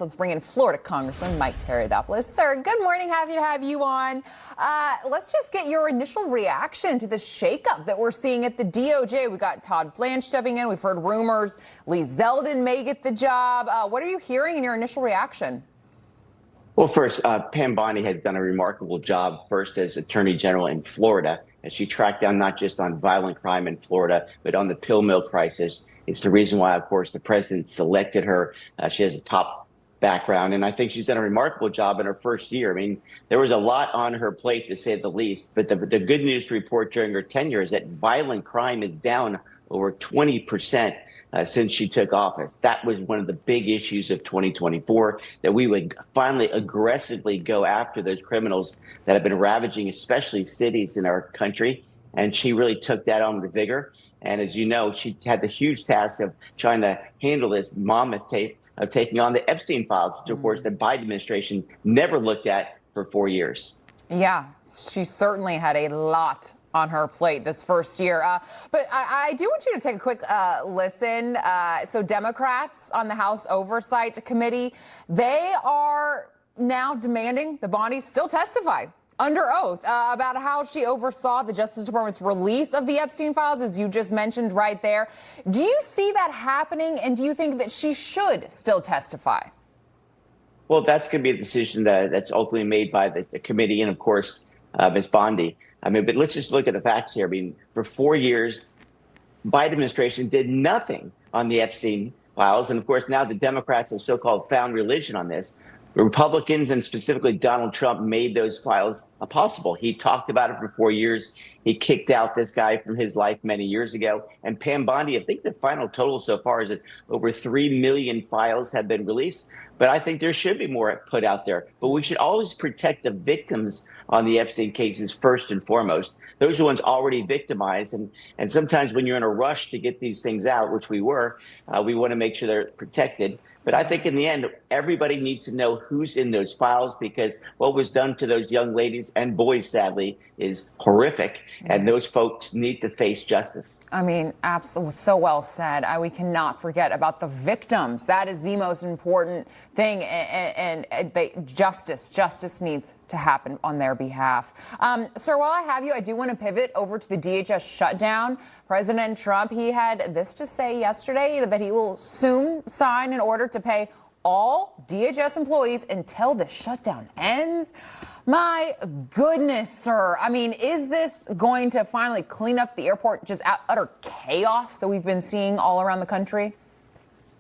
Let's bring in Florida Congressman Mike Haridopolos. Sir, good morning. Happy to have you on. Let's just get your initial reaction to the shakeup that we're seeing at the DOJ. We got Todd Blanche stepping in. We've heard rumors Lee Zeldin may get the job. What are you hearing in your initial reaction? Well, first, Pam Bondi has done a remarkable job first as Attorney General in Florida, as she tracked down not just on violent crime in Florida, but on the pill mill crisis. It's the reason why, of course, the president selected her. She has a top background, and I think she's done a remarkable job in her first year. I mean, there was a lot on her plate, to say the least, but the good news to report during her tenure is that violent crime is down over 20% since she took office. That was one of the big issues of 2024, that we would finally aggressively go after those criminals that have been ravaging, especially cities in our country. And she really took that on with vigor. And as you know, she had the huge task of trying to handle this mammoth of taking on the Epstein files, which, of course, the Biden administration never looked at for 4 years. Yeah, she certainly had a lot on her plate this first year. But I do want you to take a quick listen. So Democrats on the House Oversight Committee, they are now demanding the Bondi still testify under oath about how she oversaw the Justice Department's release of the Epstein files, as you just mentioned right there. Do you see that happening, and do you think that she should still testify? Well, that's going to be a decision that's ultimately made by the committee and, of course, Ms. Bondi. I mean, but let's just look at the facts here. I mean, for 4 years, Biden administration did nothing on the Epstein files. And, of course, now the Democrats have so-called found religion on this. The Republicans, and specifically Donald Trump, made those files possible. He talked about it for 4 years. He kicked out this guy from his life many years ago. And Pam Bondi, I think the final total so far is that over 3 million files have been released. But I think there should be more put out there. But we should always protect the victims on the Epstein cases first and foremost. Those are the ones already victimized. And sometimes when you're in a rush to get these things out, which we were, we want to make sure they're protected. But I think in the end, everybody needs to know who's in those files, because what was done to those young ladies and boys, sadly, is horrific. And those folks need to face justice. I mean, absolutely. So well said. We cannot forget about the victims. That is the most important thing. And justice needs to happen on their behalf. Sir, while I have you, I do want to pivot over to the DHS shutdown. President Trump, he had this to say yesterday, that he will soon sign an order to pay all DHS employees until the shutdown ends. My goodness, sir. I mean, is this going to finally clean up the airport, just utter chaos that we've been seeing all around the country?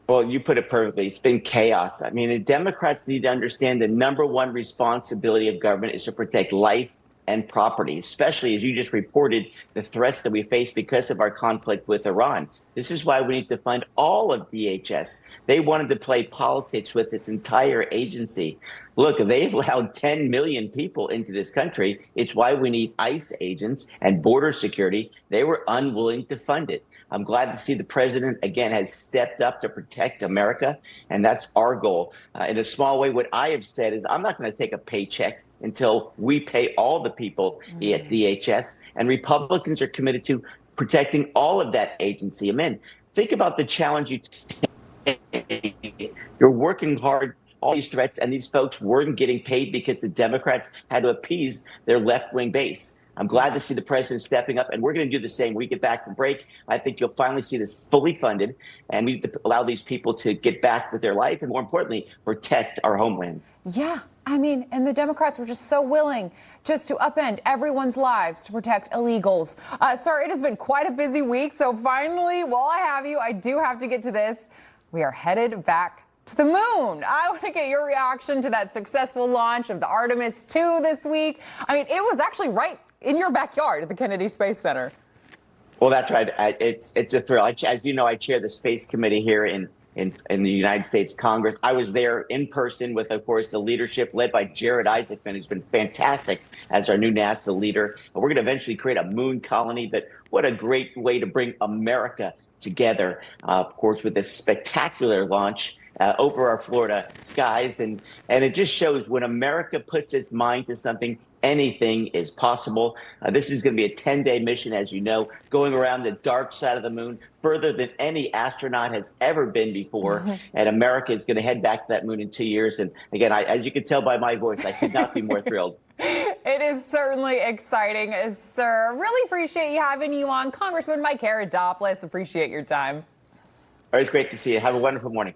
Well, you put it perfectly. It's been chaos. I mean, the Democrats need to understand the number one responsibility of government is to protect life and property, especially, as you just reported, the threats that we face because of our conflict with Iran. This is why we need to fund all of DHS. They wanted to play politics with this entire agency. Look, they allowed 10 million people into this country. It's why we need ICE agents and border security. They were unwilling to fund it. I'm glad to see the president, again, has stepped up to protect America, and that's our goal. In a small way, what I have said is I'm not going to take a paycheck until we pay all the people at DHS, and Republicans are committed to protecting all of that agency. I mean, think about the challenge you take. You're working hard, all these threats, and these folks weren't getting paid because the Democrats had to appease their left-wing base. I'm glad to see the president stepping up, and we're going to do the same. When we get back from break, I think you'll finally see this fully funded, and we need to allow these people to get back with their life and, more importantly, protect our homeland. Yeah, I mean, and the Democrats were just so willing just to upend everyone's lives to protect illegals. Sir, it has been quite a busy week, so finally, while I have you, I do have to get to this. We are headed back to the moon. I want to get your reaction to that successful launch of the Artemis II this week. I mean, it was actually right in your backyard at the Kennedy Space Center. Well, that's right. It's a thrill. As you know, I chair the Space Committee here in the United States Congress. I was there in person with, of course, the leadership led by Jared Isaacman, who's been fantastic as our new NASA leader. And we're going to eventually create a moon colony. But what a great way to bring America together, of course, with this spectacular launch over our Florida skies. And it just shows when America puts its mind to something, anything is possible. This is going to be a 10-day mission, as you know, going around the dark side of the moon further than any astronaut has ever been before. And America is going to head back to that moon in 2 years. And again, as you can tell by my voice, I could not be more thrilled. It is certainly exciting, sir. Really appreciate having you on. Congressman Mike Haridopolos, appreciate your time. Always great to see you. Have a wonderful morning.